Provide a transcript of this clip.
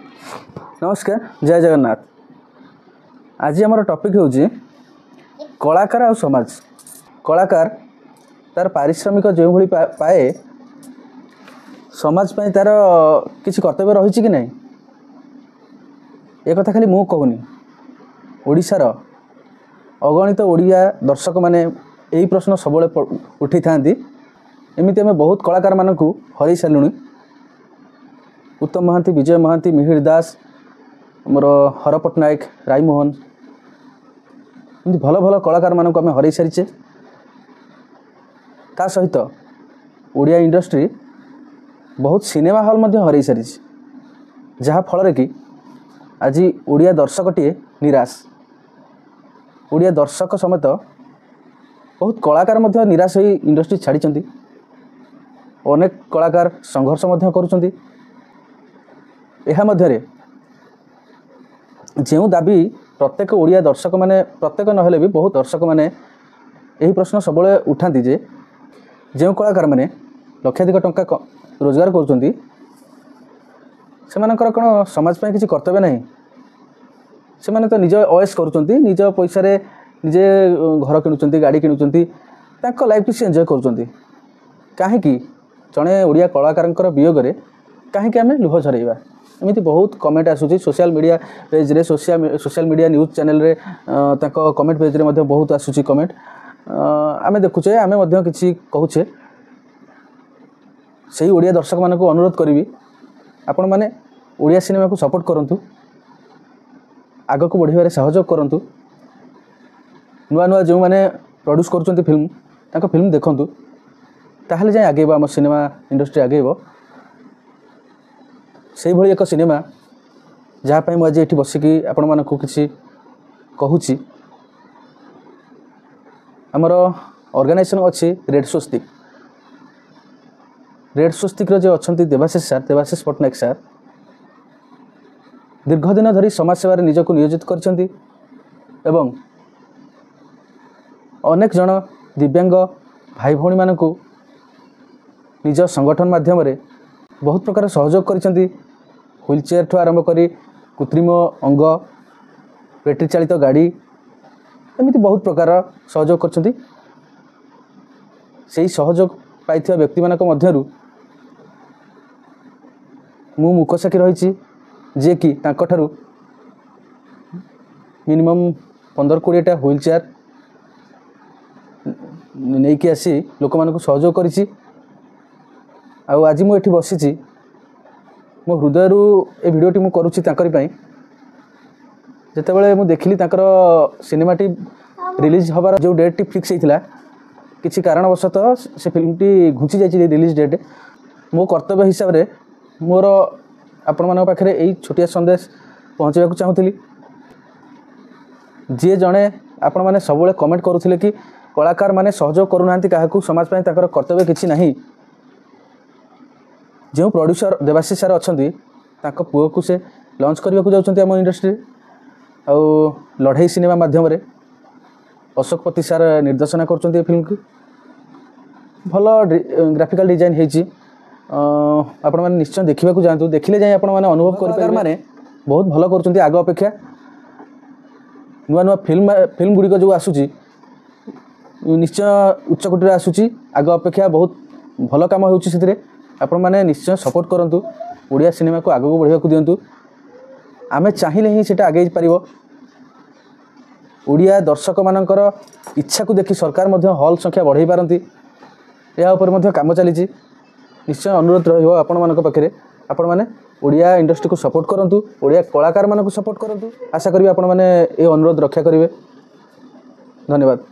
नमस्कार जय जगन्नाथ। आज आम टॉपिक हूँ कलाकार आ समाज। कलाकार तार पारिश्रमिक जो भाई पाए समाज पाई तार किसी कर्तव्य रही कि नहीं एक कथा खाली मु कहूनी। ओडिशार अगणित ओडिया दर्शक माने यही प्रश्न सब उठी था। एमती आम बहुत कलाकार मानक हर सारूँ। उत्तम महांती, विजय महांती, मिहिर दास, मोर हर पट्टनायक, रायमोहन, भल भल कलाकार मानक आम हर सारीचे। ता सहित ओडिया इंडस्ट्री बहुत सिनेमा हॉल हर सारी, जहाँ फल कि आज ओडिया दर्शकटीए निराश। ओडिया दर्शक समेत बहुत कलाकार निराश हो इंडस्ट्री छाड़ी। अनेक कलाकार संघर्ष करुँच। यह मध्य जो दाबी प्रत्येक ओडिया दर्शक माने, प्रत्येक नहेले भी बहुत दर्शक माने यही प्रश्न सब उठाती जे जो कलाकार माने लक्षाधिक टंका रोजगार करुँच से कौन समाज पर किसी कर्तव्य नहीं। से तो निज अयस करुँच, निज पैसा निजे घर किणुंट, गाड़ी किणुंट, लाइफ की एंजॉय करुँच। कहीं जड़े ओडिया कलाकार वियोग में कहीं आम लुह झरइबा। एमती बहुत कमेंट आसूँ सोशल मीडिया पेज रे, सोशल मीडिया न्यूज चैनल रे, कमेंट पेज रे बहुत आसूँ कमेंट। आम देखुचे, आम कि कहूचे। से ओडिया दर्शक मान अनुरोध करी आपण मैंने ओडिया सिनेमा को सपोर्ट करूँ, आग को बढ़ारे सहयोग करूँ। नुआ नुआ जो मैंने प्रोड्यूस कर फिल्म देखूँ, ताहले जाए आगेब आम सिनेमा इंडस्ट्री आगेब। से भली एक सिनेमा जहाँपाई मुझे ये बसिकी आपण मानक किसी कहूँ। आमर ऑर्गेनाइजेशन अच्छी रेड स्वस्तिक। रेड स्वस्तिक जो अच्छा देवाशीष सार, देवाशीष पट्टनायक सार दीर्घ दिन धरी समाज सेवार निजक नियोजित कर अनेक जन दिव्यांग भाई भौणी मानक निज संगठन माध्यम बहुत प्रकार सहयोग कर। व्हील चेयर ठू आरंभ कर कृत्रिम अंग, बैटेरी चालित गाड़ी, एमती बहुत प्रकार सहयोग कर। सहयोग पाई व्यक्ति मानक मध्यरु मु मुकसाक्षी रही, जे कि तांकठारु मिनिमम 15-20टा व्हील चेयर नहीं कि आसी लोक मानक सहयोग करिछि। आज मुझे बसी मो हृदय ए भिडियोटी मु करुछि तांकरी पई। जेतेबेले मु देखिली तांकर सिनेमाटी रिलीज हबार जो डेट फिक्स होता किसी कारणवशतः से फिल्मटी घुंची जाइए रिलीज डेट। मो कर्तव्य हिसाब से मोर आपण मान पाखे यही छोटिया संदेश पहुँचाक चाहूली। जी जड़े आपण मैंने सब कमेंट करुले कि कलाकार माने सहयोग करूना क्या समाज पाई कर्तव्य किसी नहीं। जो प्रोड्यूसर देवाशीष सार अच्छा पुओ को से लॉन्च करने को जाऊँ आम इंडस्ट्री। आउ लड़ाई सिनेमा माध्यम अशोक पति सार निर्देशना कर फिल्म की भल ग्राफिकल डिजाइन होती। आपण मैंने निश्चय देखा जातु, देखिले जाए आपण मैंने अनुभव कर माने बहुत भल कर आग अपेक्षा। नुआ नुआ फिल्म गुड़िक जो आसूची निश्चय उच्चकोटी आसूची, आग अपेक्षा बहुत भल काम होती। आपण मैंने निश्चय सपोर्ट करूँ, ओडिया सिनेमा को आग को बढ़ावा दिंतु। आमे चाहिए ही सेटा आगे पार। ओडिया दर्शक मानकर इच्छा को देखि सरकार हॉल संख्या बढ़ाई पारती। या उपर काम चली। निश्चय अनुरोध रहिबो आपण मानक पाखरे, आपण माने ओडिया इंडस्ट्री को सपोर्ट करूँ, ओडिया कलाकार मानक सपोर्ट करूँ। आशा करी आपण माने ए अनुरोध रक्षा करेंगे। धन्यवाद।